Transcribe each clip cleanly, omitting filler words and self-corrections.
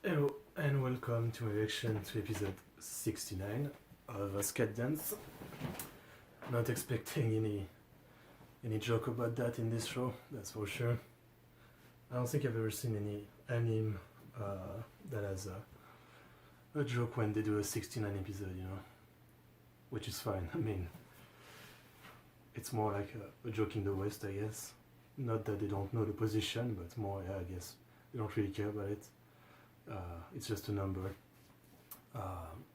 Hello and welcome to my reaction to episode 69 of Sket Dance. Not expecting any joke about that in this show, that's for sure. I don't think I've ever seen any anime that has a joke when they do a 69 episode, which is fine. I mean, it's more like a joke in the West, I guess. Not that they don't know the position, but more, yeah, I guess they don't really care about it. It's just a number.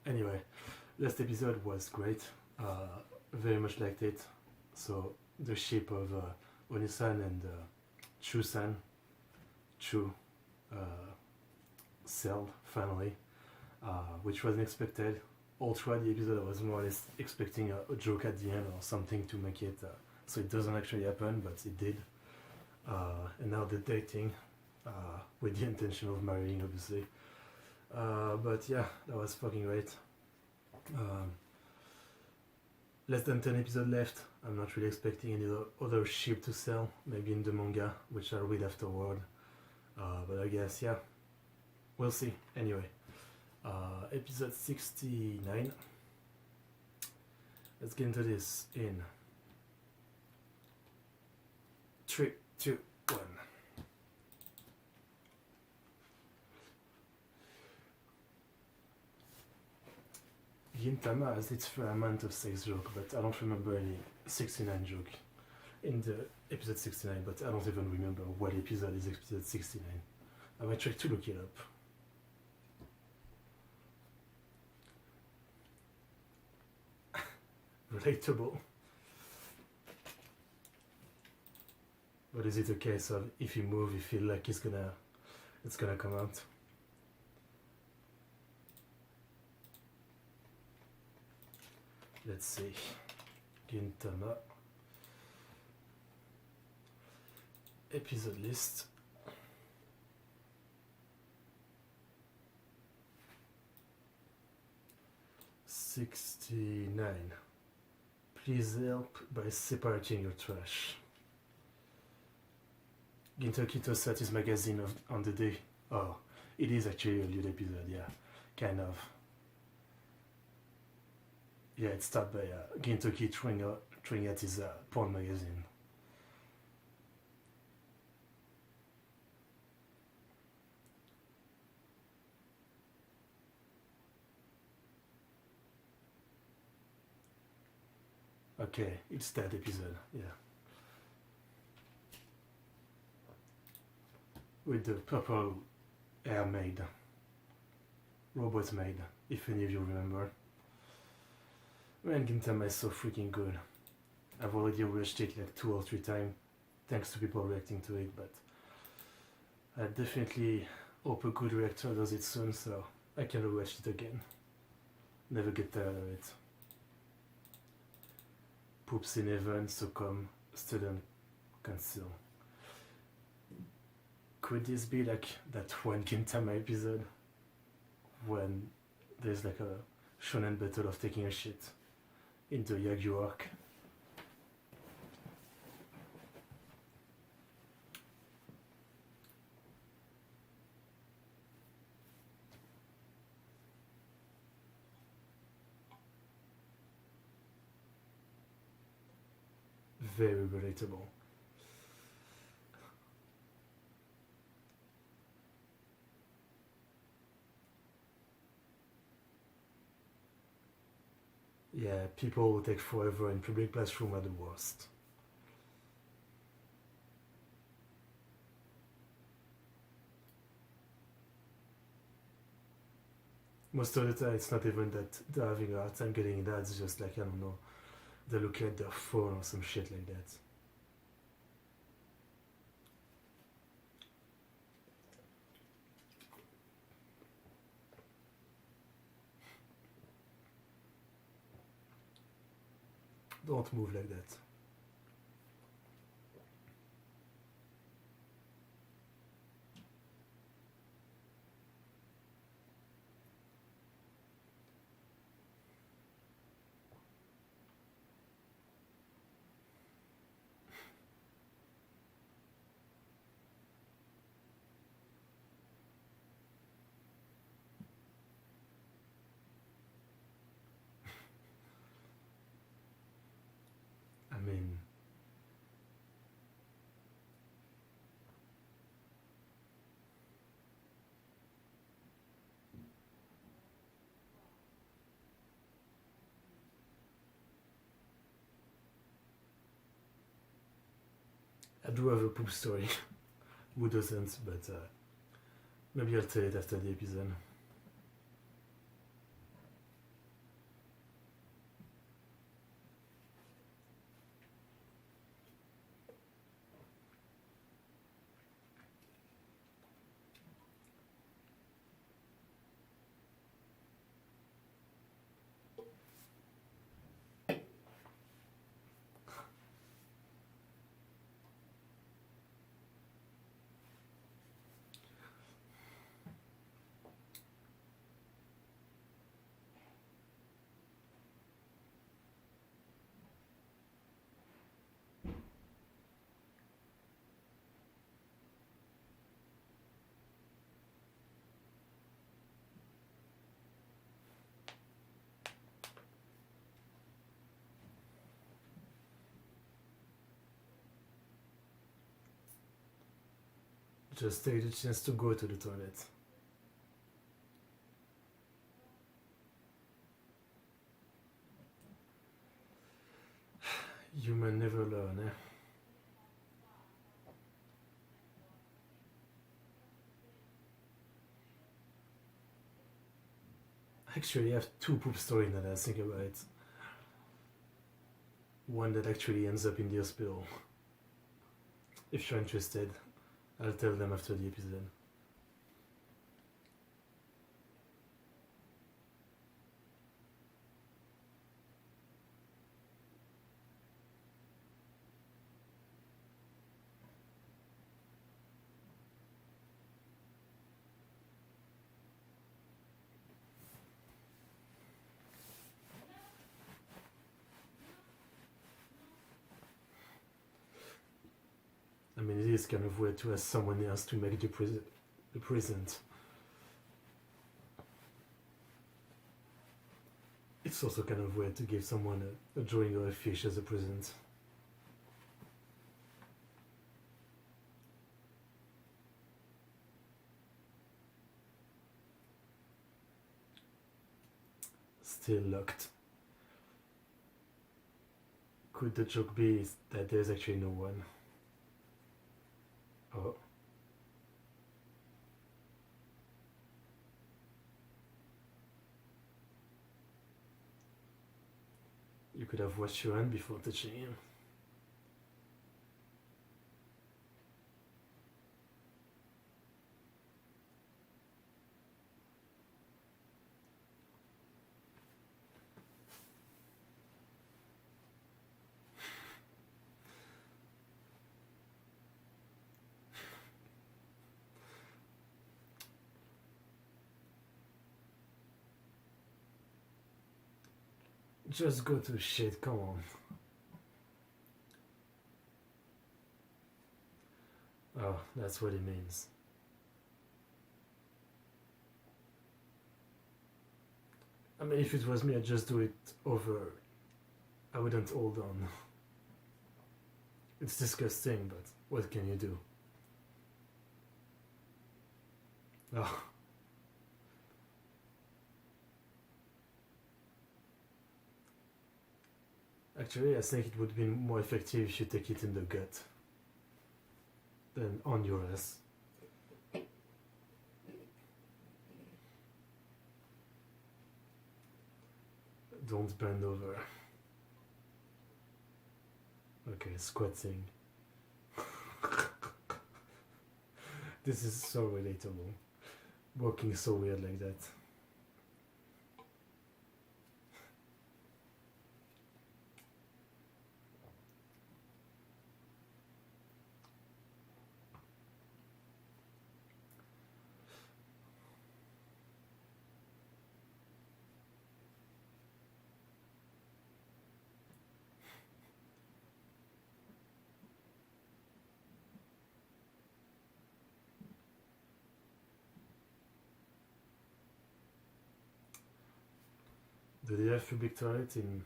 Anyway, last episode was great. Very much liked it. So the shape of Onisan and Chu-san, Chu, celled finally, which wasn't expected. All throughout the episode, I was more or less expecting a joke at the end or something to make it so it doesn't actually happen, but it did. And now they're dating with the intention of marrying, obviously. But yeah, that was fucking great. Less than 10 episodes left. I'm not really expecting any other ship to sell, maybe in the manga, which I'll read afterward. But I guess, yeah, we'll see. Anyway, episode 69. Let's get into this in 3, 2, 1. Gintama has its fair amount of sex joke, but I don't remember any 69 joke in the episode 69, but I don't even remember what episode is episode 69. I might try to look it up. Relatable. But is it a case of if you move you feel like it's gonna come out? Let's see. Gintama episode list. '69. Please help by separating your trash. Ginto Kito Sati's magazine on the day. Oh, it is actually a lead episode, yeah, kind of. Yeah, it started by Gintoki throwing at his porn magazine. Okay, it's that episode, yeah. With the purple air maid, robot maid, if any of you remember. Man, Gintama is so freaking good. I've already watched it like 2 or 3 times, thanks to people reacting to it, but I definitely hope a good reactor does it soon, so I can rewatch it again. Never get tired of it. Poops in heaven, so come, student council. Could this be like that one Gintama episode when there's like a shonen battle of taking a shit into Yagyu arc? Very relatable. Yeah, people who take forever in public classroom are the worst. Most of the time it's not even that they're having a hard time getting that, it's just like, I don't know, they look at their phone or some shit like that. Don't move like that. I do have a poop story. Who doesn't? But maybe I'll tell it after the episode. Just take the chance to go to the toilet. Human never learn, eh? Actually, I have two poop stories that I think about it. One that actually ends up in the hospital. If you're interested, I'll tell them after the episode. I mean, it is kind of weird to ask someone else to make the present. It's also kind of weird to give someone a drawing of a fish as a present. Still locked. Could the joke be that there's actually no one? Oh. You could have washed your hand before touching him. Just go to shit, come on. Oh, that's what it means. I mean, if it was me, I'd just do it over. I wouldn't hold on. It's disgusting, but what can you do? Oh. Actually, I think it would be more effective if you take it in the gut than on your ass. Don't bend over. Okay, squatting. This is so relatable. Walking so weird like that. Do they have public toilet in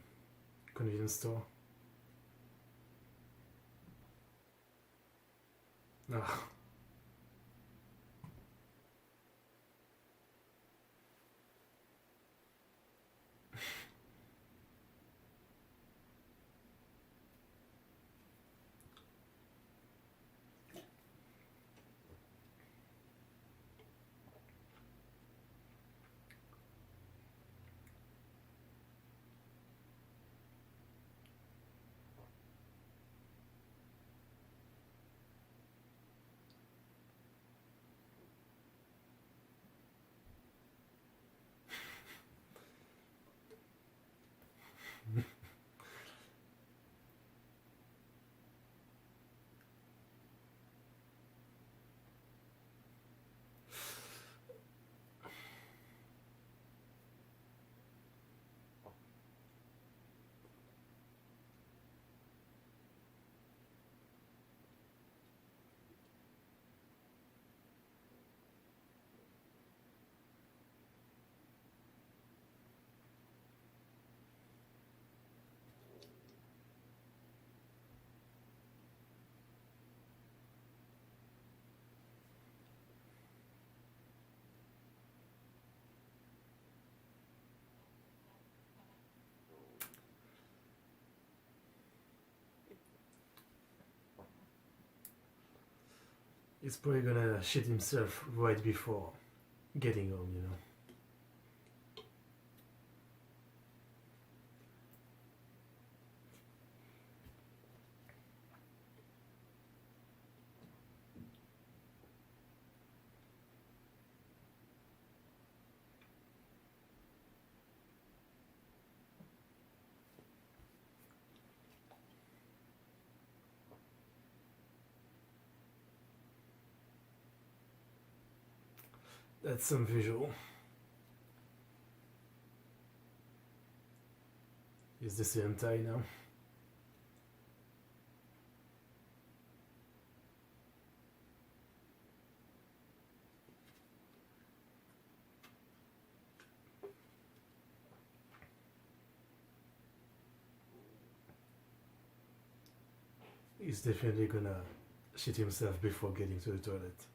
convenience store? Ah. He's probably gonna shit himself right before getting home, you know. That's some visual. Is this the entire now? He's definitely gonna shit himself before getting to the toilet.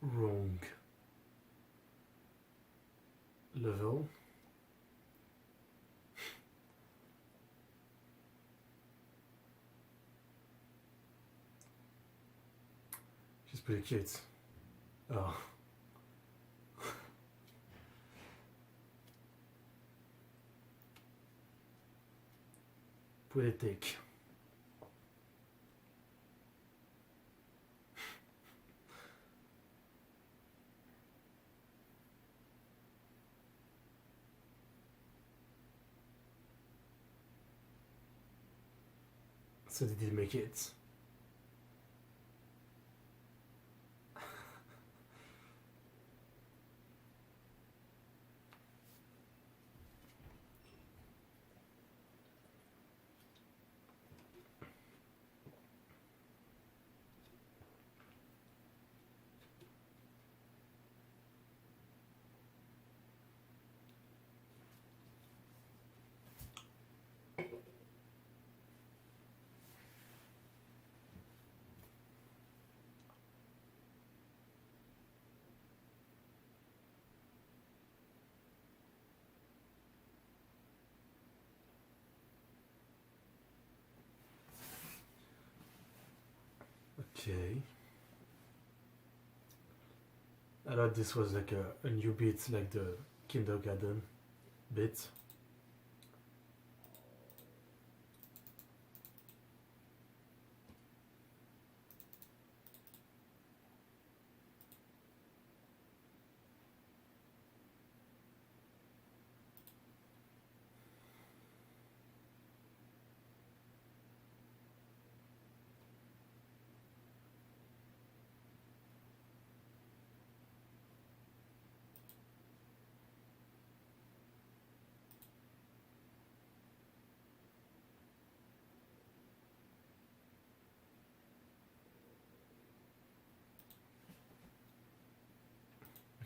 Wrong level. She's pretty cute. Oh. Pretty thick. So did he make it? Okay. I thought this was like a new bit, like the kindergarten bit.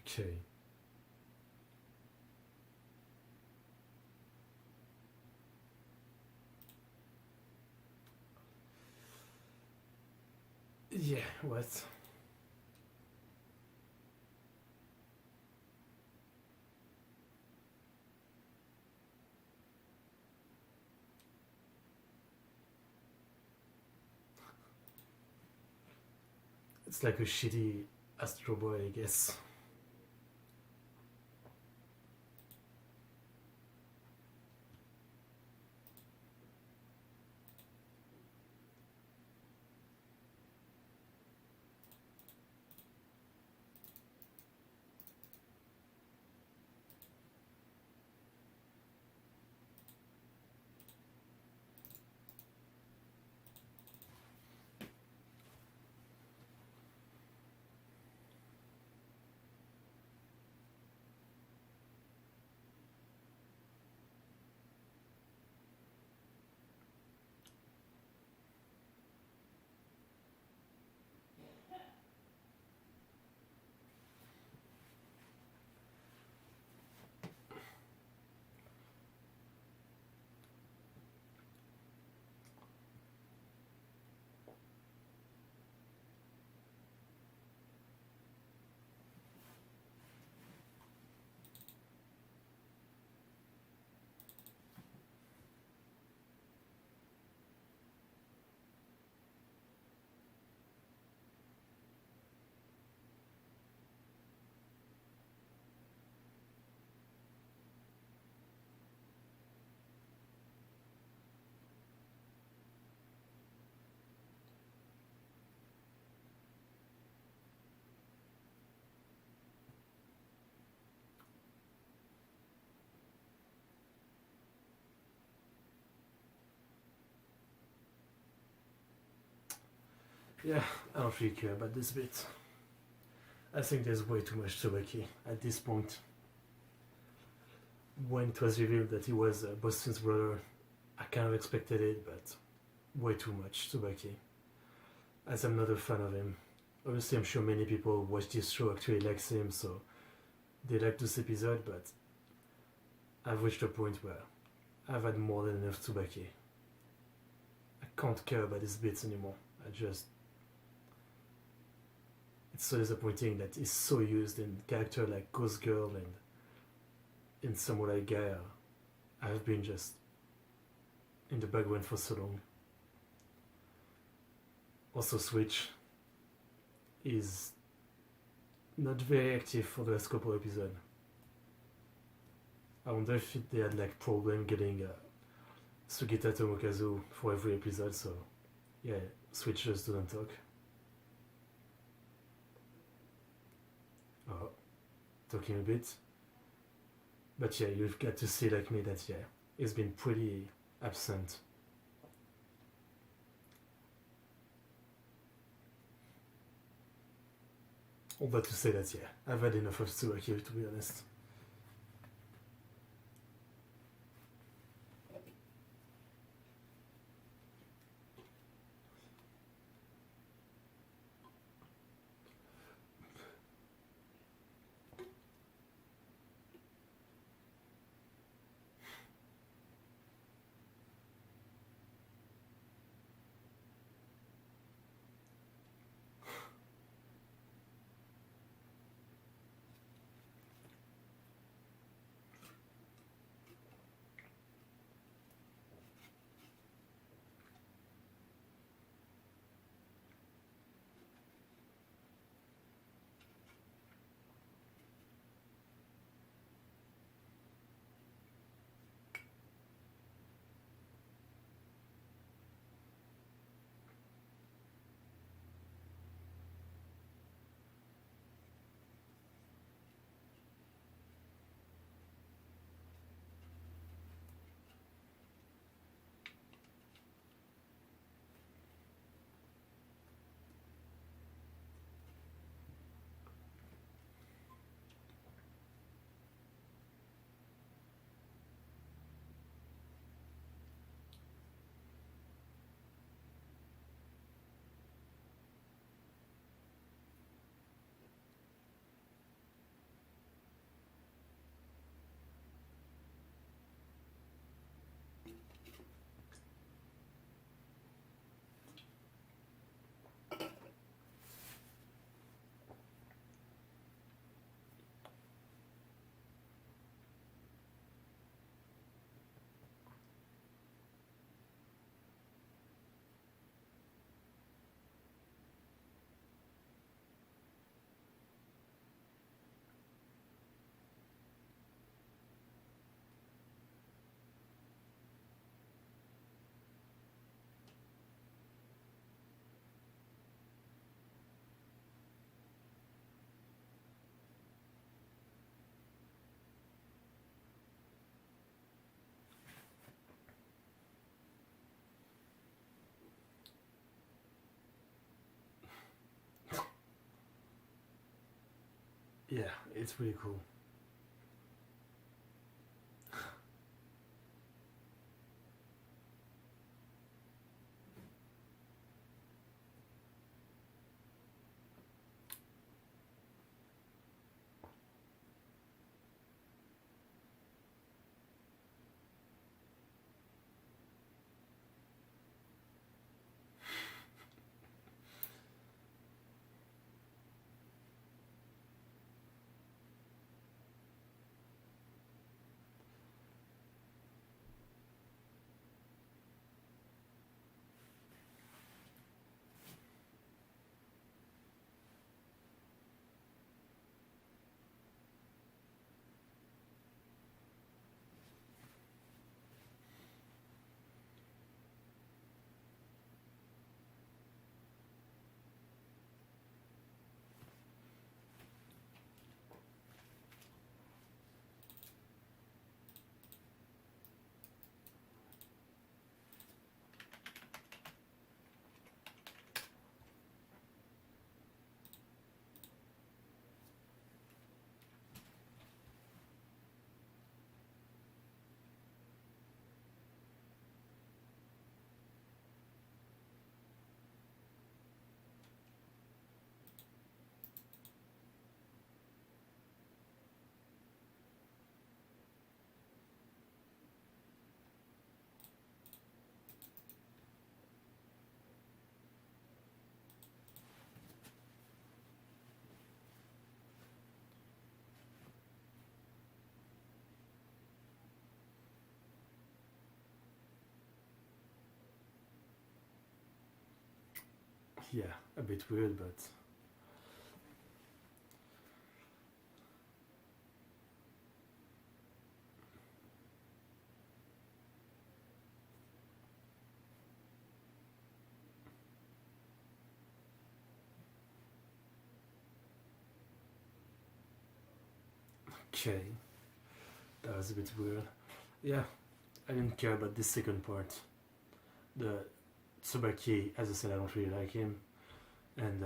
Okay. Yeah, what? It's like a shitty Astro Boy, I guess. Yeah, I don't really care about this bit. I think there's way too much Tsubaki at this point. When it was revealed that he was Boston's brother, I kind of expected it, but way too much Tsubaki. As I'm not a fan of him. Obviously, I'm sure many people who watch this show actually likes him, so they like this episode, but I've reached a point where I've had more than enough Tsubaki. I can't care about his bits anymore. It's so disappointing that he's so used in character like Ghost Girl and in Samurai Guy. I've been just in the background for so long. Also, Switch is not very active for the last couple episodes. I wonder if they had like problem getting Sugita Tomokazu for every episode, so yeah, Switch just doesn't talk. Oh, talking a bit. But yeah, you've got to see like me that yeah, he's been pretty absent. All that to say that yeah, I've had enough of Tsubaki to be honest. Yeah, it's really cool. yeah, a bit weird, but okay, that was a bit weird. Yeah, I didn't care about this second part. The Tsubaki, as I said, I don't really like him, and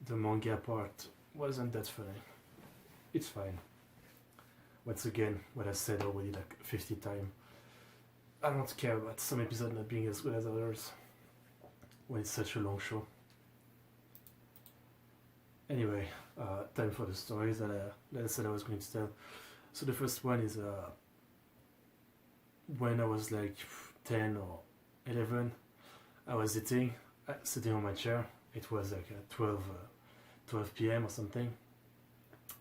the manga part wasn't that funny. It's fine. Once again, what I said already like 50 times. I don't care about some episodes not being as good as others when it's such a long show. Anyway, time for the stories that I said I was going to tell. So the first one is when I was like 10 or 11, I was sitting on my chair. It was like 12 p.m. or something,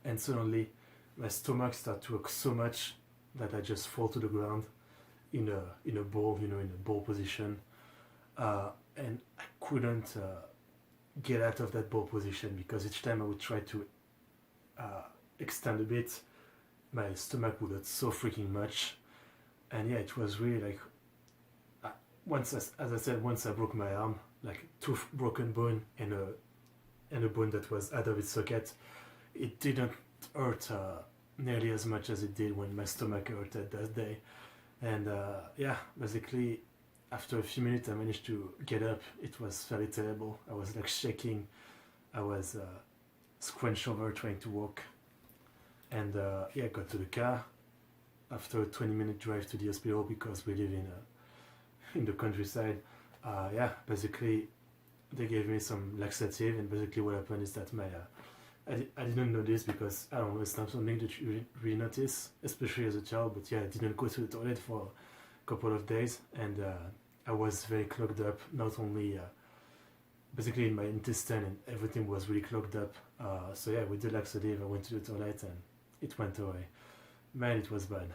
and suddenly my stomach started to ache so much that I just fall to the ground in a bowl, in a bowl position, and I couldn't get out of that bowl position because each time I would try to extend a bit, my stomach would hurt so freaking much, and yeah, it was really like as I said, once I broke my arm, like two broken bone and a bone that was out of its socket. It didn't hurt nearly as much as it did when my stomach hurted that day. And yeah, basically, after a few minutes, I managed to get up. It was very terrible. I was like shaking. I was scrunched over trying to walk. And yeah, I got to the car after a 20-minute drive to the hospital because we live in the countryside. Yeah, basically, they gave me some laxative, and basically what happened is that I didn't know this because I don't know, it's not something that you really notice, especially as a child. But yeah, I didn't go to the toilet for a couple of days, and I was very clogged up. Not only basically in my intestine, and everything was really clogged up. So yeah, with the laxative, I went to the toilet and it went away. Man, it was bad.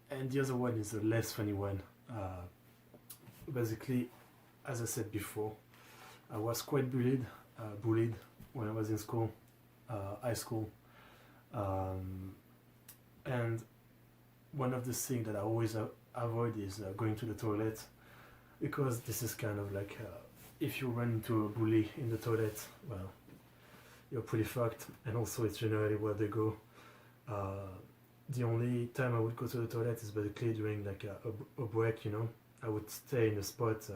And the other one is a less funny one. Basically, as I said before, I was quite bullied when I was in school, high school, and one of the things that I always avoid is going to the toilet, because this is kind of like if you run into a bully in the toilet, well, you're pretty fucked, and also it's generally where they go. The only time I would go to the toilet is basically during like a break, I would stay in a spot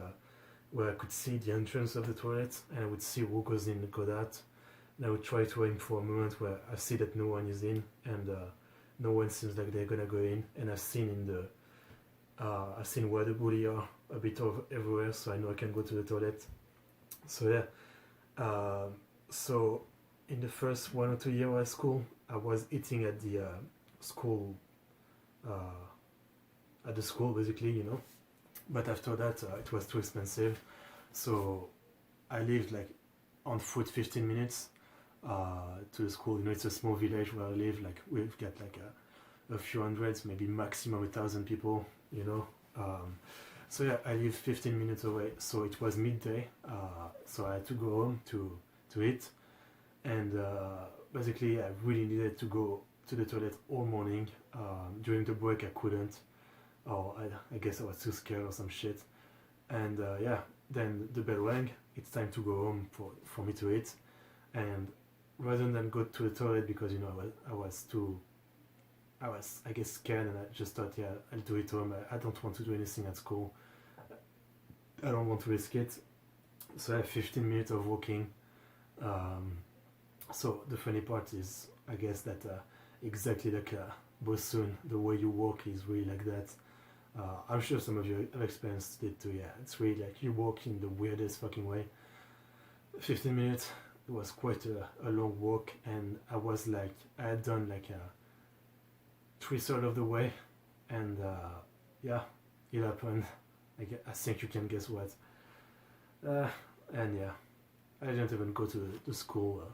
where I could see the entrance of the toilet, and I would see who goes in and go out. And I would try to aim for a moment where I see that no one is in, and no one seems like they're gonna go in. And I've seen I've seen where the bully are a bit of everywhere, so I know I can go to the toilet. So yeah, so in the first 1 or 2 years at school, I was eating at the school, basically, But after that, it was too expensive, so I lived like on foot 15 minutes to the school. It's a small village where I live. Like we've got like a few hundreds, maybe maximum 1,000 people. So yeah, I live 15 minutes away. So it was midday, so I had to go home to eat, and basically I really needed to go to the toilet all morning. During the break I couldn't, or I guess I was too scared or some shit. And yeah, then the bell rang. It's time to go home for me to eat. And rather than go to the toilet, because I was I guess scared, and I just thought, yeah, I'll do it home. I don't want to do anything at school. I don't want to risk it. So I have 15 minutes of walking. So the funny part is, I guess that exactly like Bosun, the way you walk is really like that. I'm sure some of you have experienced it too. Yeah, it's really like you walk in the weirdest fucking way. 15 minutes, it was quite a long walk, and I had done like 3/3 of the way, and yeah, it happened. I think you can guess what. And yeah, I didn't even go to the school.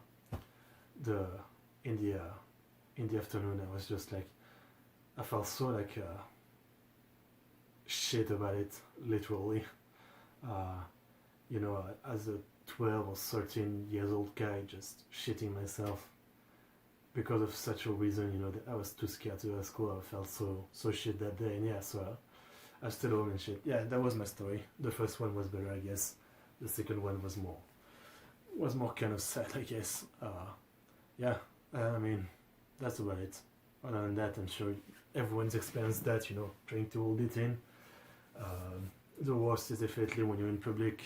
In the afternoon, I was just like, I felt so like shit about it, literally. As a 12 or 13 years old guy just shitting myself because of such a reason, you know, that I was too scared to go to school. I felt so shit that day, and yeah, so I stayed home and shit. Yeah, that was my story. The first one was better, I guess. The second one was more kind of sad, I guess. Yeah, I mean, that's about it. Other than that, I'm sure everyone's experienced that, you know, trying to hold it in. The worst is definitely when you're in public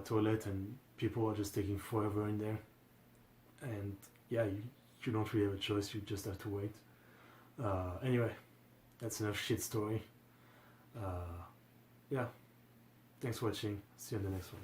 toilet and people are just taking forever in there. And yeah, you don't really have a choice, you just have to wait. Anyway, that's enough shit story. Yeah, thanks for watching. See you in the next one.